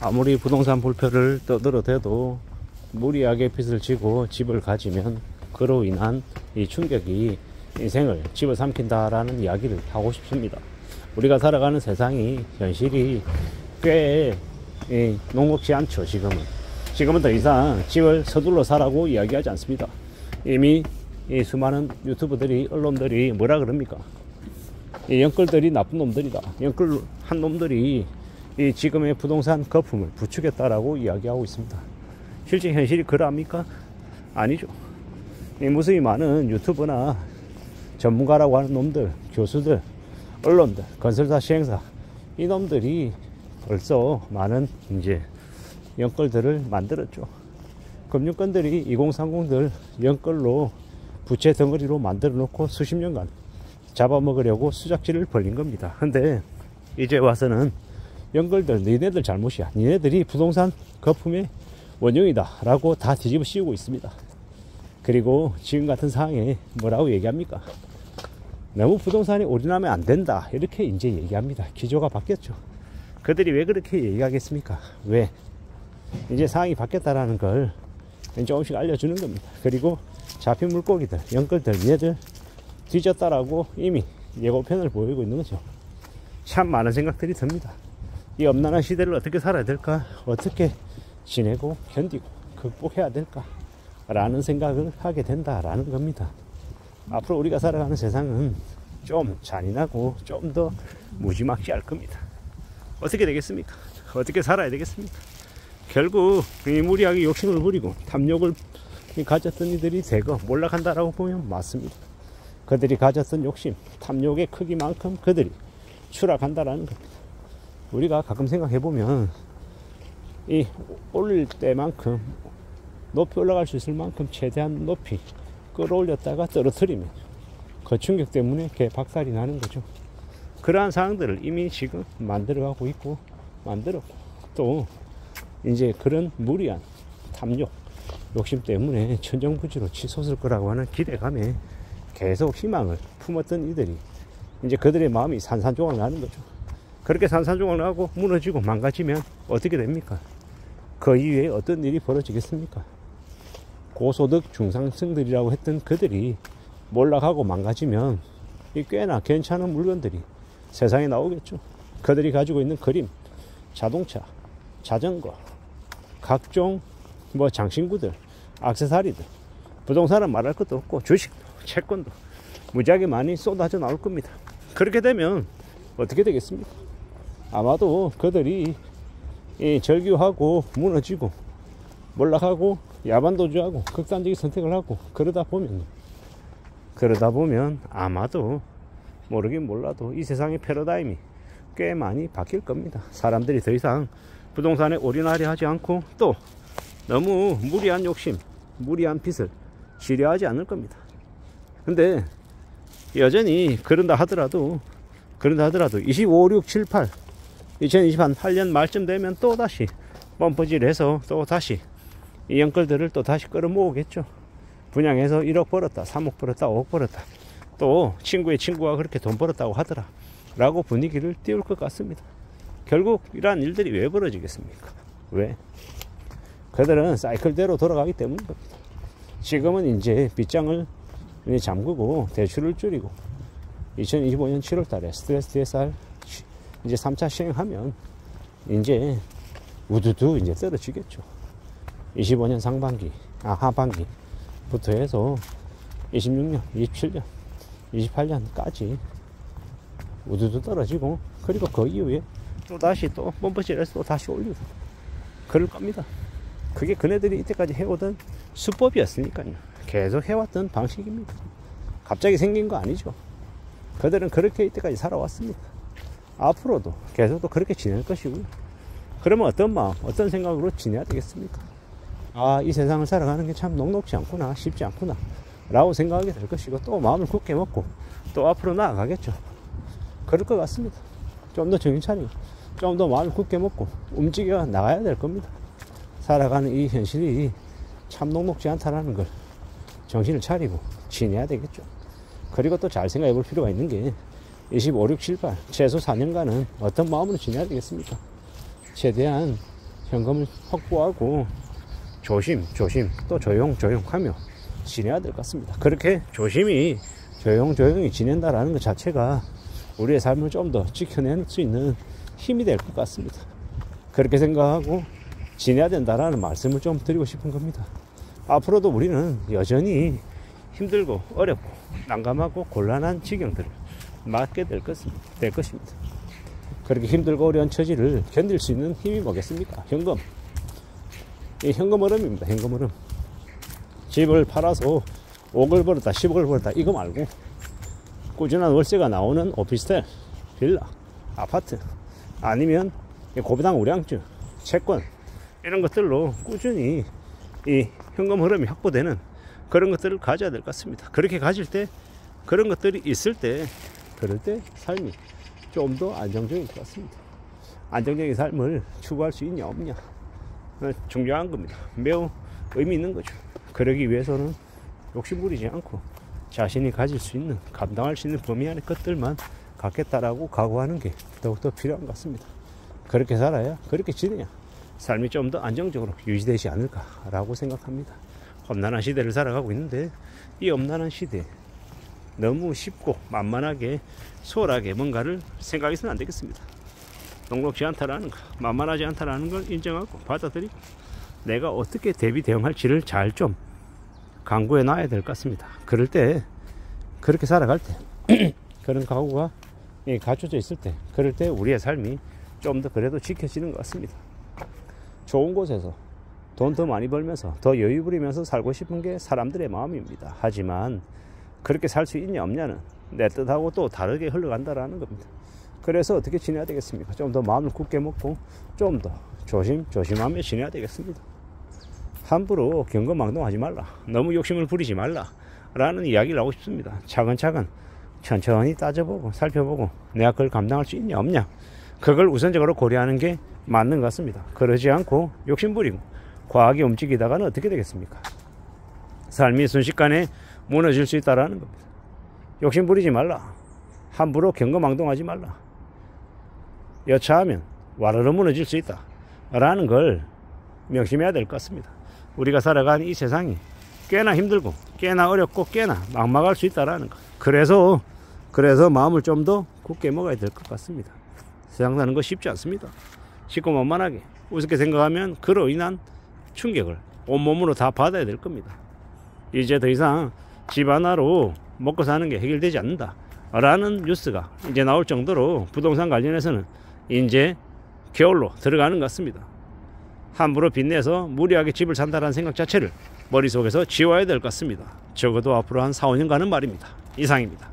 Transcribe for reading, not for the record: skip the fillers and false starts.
아무리 부동산 불표를 떠들어대도 무리하게 빚을 지고 집을 가지면 그로 인한 이 충격이 인생을 집어삼킨다라는 이야기를 하고 싶습니다. 우리가 살아가는 세상이 현실이 꽤 녹록지 않죠. 지금은 더 이상 집을 서둘러 사라고 이야기하지 않습니다. 이미 이 수많은 유튜브들이, 언론들이 뭐라 그럽니까? 이 영끌들이 나쁜 놈들이다. 영끌한 놈들이 이 지금의 부동산 거품을 부추겼다라고 이야기하고 있습니다. 실제 현실이 그러합니까? 아니죠. 이 무수히 많은 유튜버나 전문가라고 하는 놈들, 교수들, 언론들, 건설사, 시행사, 이 놈들이 벌써 많은 이제 영끌들을 만들었죠. 금융권들이 2030들 영끌로 부채 덩어리로 만들어 놓고 수십 년간 잡아먹으려고 수작질을 벌린 겁니다. 근데 이제 와서는 영끌들, 니네들 잘못이야, 니네들이 부동산 거품의 원흉이다 라고 다 뒤집어 씌우고 있습니다. 그리고 지금 같은 상황에 뭐라고 얘기합니까? 너무 부동산이 올인하면 안 된다, 이렇게 이제 얘기합니다. 기조가 바뀌었죠. 그들이 왜 그렇게 얘기하겠습니까? 왜? 이제 상황이 바뀌었다라는 걸 조금씩 알려주는 겁니다. 그리고 잡힌 물고기들, 영끌들, 얘들 뒤졌다라고 이미 예고편을 보이고 있는 거죠. 참 많은 생각들이 듭니다. 이 엄난한 시대를 어떻게 살아야 될까? 어떻게 지내고 견디고 극복해야 될까? 라는 생각을 하게 된다라는 겁니다. 앞으로 우리가 살아가는 세상은 좀 잔인하고 좀 더 무지막지할 겁니다. 어떻게 되겠습니까? 어떻게 살아야 되겠습니까? 결국 이 무리하게 욕심을 부리고 탐욕을 가졌던 이들이 대거 몰락한다라고 보면 맞습니다. 그들이 가졌던 욕심, 탐욕의 크기만큼 그들이 추락한다라는 겁니다. 우리가 가끔 생각해보면 이 올릴 때만큼 높이 올라갈 수 있을 만큼 최대한 높이 끌어올렸다가 떨어뜨리면 그 충격 때문에 박살이 나는 거죠. 그러한 상황들을 이미 지금 만들어가고 있고 만들었고, 또 이제 그런 무리한 탐욕, 욕심 때문에 천정부지로 치솟을 거라고 하는 기대감에 계속 희망을 품었던 이들이 이제 그들의 마음이 산산조각 나는 거죠. 그렇게 산산조각 나고 무너지고 망가지면 어떻게 됩니까? 그 이후에 어떤 일이 벌어지겠습니까? 고소득 중상층들이라고 했던 그들이 몰락하고 망가지면 이 꽤나 괜찮은 물건들이 세상에 나오겠죠. 그들이 가지고 있는 그림, 자동차, 자전거, 각종 장신구들, 액세서리들, 부동산은 말할 것도 없고 주식도, 채권도 무지하게 많이 쏟아져 나올 겁니다. 그렇게 되면 어떻게 되겠습니까? 아마도 그들이 절규하고 무너지고 몰락하고 야반도주하고 극단적인 선택을 하고 그러다 보면 아마도 모르긴 몰라도 이 세상의 패러다임이 꽤 많이 바뀔 겁니다. 사람들이 더 이상 부동산에 올인하려 하지 않고 또 너무 무리한 욕심, 무리한 빚을 지려하지 않을 겁니다. 근데 여전히 그런다 하더라도 25, 6, 7, 8 2028년 말쯤 되면 또 다시 펌프질해서 또 다시 이 영끌들을 또 다시 끌어모으겠죠. 분양해서 1억 벌었다, 3억 벌었다, 5억 벌었다, 또 친구의 친구가 그렇게 돈 벌었다고 하더라 라고 분위기를 띄울 것 같습니다. 결국 이러한 일들이 왜 벌어지겠습니까? 왜? 그들은 사이클대로 돌아가기 때문입니다. 지금은 이제 빚장을 잠그고 대출을 줄이고 2025년 7월 달에 스트레스 DSR 이제 3차 시행하면 이제 우두두 이제 떨어지겠죠. 25년 하반기부터 해서 26년, 27년, 28년까지 우두두 떨어지고, 그리고 그 이후에 또 다시 또 펌프질해서 또 다시 올리고 그럴 겁니다. 그게 그네들이 이때까지 해오던 수법이었으니까요. 계속 해왔던 방식입니다. 갑자기 생긴 거 아니죠. 그들은 그렇게 이때까지 살아왔습니다. 앞으로도 계속 또 그렇게 지낼 것이고요. 그러면 어떤 마음, 어떤 생각으로 지내야 되겠습니까? 아, 이 세상을 살아가는 게 참 녹록지 않구나, 쉽지 않구나 라고 생각하게 될 것이고, 또 마음을 굳게 먹고 또 앞으로 나아가겠죠. 그럴 것 같습니다. 좀 더 정신 차리고 좀 더 마음을 굳게 먹고 움직여 나가야 될 겁니다. 살아가는 이 현실이 참 녹록지 않다라는 걸 정신을 차리고 지내야 되겠죠. 그리고 또 잘 생각해 볼 필요가 있는 게 25, 6, 7, 8 최소 4년간은 어떤 마음으로 지내야 되겠습니까? 최대한 현금을 확보하고 조심 또 조용하며 지내야 될 것 같습니다. 그렇게 조심히 조용히 지낸다라는 것 자체가 우리의 삶을 좀 더 지켜낼 수 있는 힘이 될 것 같습니다. 그렇게 생각하고 지내야 된다라는 말씀을 좀 드리고 싶은 겁니다. 앞으로도 우리는 여전히 힘들고 어렵고 난감하고 곤란한 지경들을 맞게 될 것입니다. 그렇게 힘들고 어려운 처지를 견딜 수 있는 힘이 뭐겠습니까? 현금. 이 현금 흐름입니다. 현금 흐름. 집을 팔아서 5억을 벌었다 10억을 벌었다 이거 말고 꾸준한 월세가 나오는 오피스텔, 빌라, 아파트 아니면 고부당 우량주, 채권 이런 것들로 꾸준히 이 현금 흐름이 확보되는 그런 것들을 가져야 될 것 같습니다. 그렇게 가질 때 그런 것들이 있을 때 그럴 때 삶이 좀 더 안정적인 것 같습니다. 안정적인 삶을 추구할 수 있냐 없냐 중요한 겁니다. 매우 의미 있는 거죠. 그러기 위해서는 욕심부리지 않고 자신이 가질 수 있는 감당할 수 있는 범위 안의 것들만 갖겠다라고 각오하는 게 더욱더 필요한 것 같습니다. 그렇게 살아야 그렇게 지내야 삶이 좀 더 안정적으로 유지되지 않을까라고 생각합니다. 험난한 시대를 살아가고 있는데 이 험난한 시대에 너무 쉽고 만만하게 소홀하게 뭔가를 생각해서는 안 되겠습니다. 녹록지 않다라는 거, 만만하지 않다라는 걸 인정하고 받아들이고 내가 어떻게 대비 대응할지를 잘 좀 강구해 놔야 될 것 같습니다. 그럴 때 그렇게 살아갈 때 그런 각오가 갖춰져 있을 때 그럴 때 우리의 삶이 좀 더 그래도 지켜지는 것 같습니다. 좋은 곳에서 돈 더 많이 벌면서 더 여유 부리면서 살고 싶은 게 사람들의 마음입니다. 하지만 그렇게 살 수 있냐 없냐는 내 뜻하고 또 다르게 흘러간다라는 겁니다. 그래서 어떻게 지내야 되겠습니까? 좀 더 마음을 굳게 먹고 좀 더 조심하며 지내야 되겠습니다. 함부로 경거망동하지 말라, 너무 욕심을 부리지 말라 라는 이야기를 하고 싶습니다. 차근차근 천천히 따져보고 살펴보고 내가 그걸 감당할 수 있냐 없냐 그걸 우선적으로 고려하는 게 맞는 것 같습니다. 그러지 않고 욕심부리고 과하게 움직이다가는 어떻게 되겠습니까? 삶이 순식간에 무너질 수 있다는 겁니다. 욕심부리지 말라, 함부로 경거망동하지 말라, 여차하면 와르르 무너질 수 있다 라는 걸 명심해야 될 것 같습니다. 우리가 살아가는 이 세상이 꽤나 힘들고 꽤나 어렵고 꽤나 막막할 수 있다는 것. 그래서 마음을 좀 더 굳게 먹어야 될 것 같습니다. 세상 사는 거 쉽지 않습니다. 쉽고 만만하게 우습게 생각하면 그로 인한 충격을 온몸으로 다 받아야 될 겁니다. 이제 더 이상 집 하나로 먹고 사는 게 해결되지 않는다 라는 뉴스가 이제 나올 정도로 부동산 관련해서는 이제 겨울로 들어가는 것 같습니다. 함부로 빚내서 무리하게 집을 산다는 생각 자체를 머릿속에서 지워야 될 것 같습니다. 적어도 앞으로 한 4, 5년간은 말입니다. 이상입니다.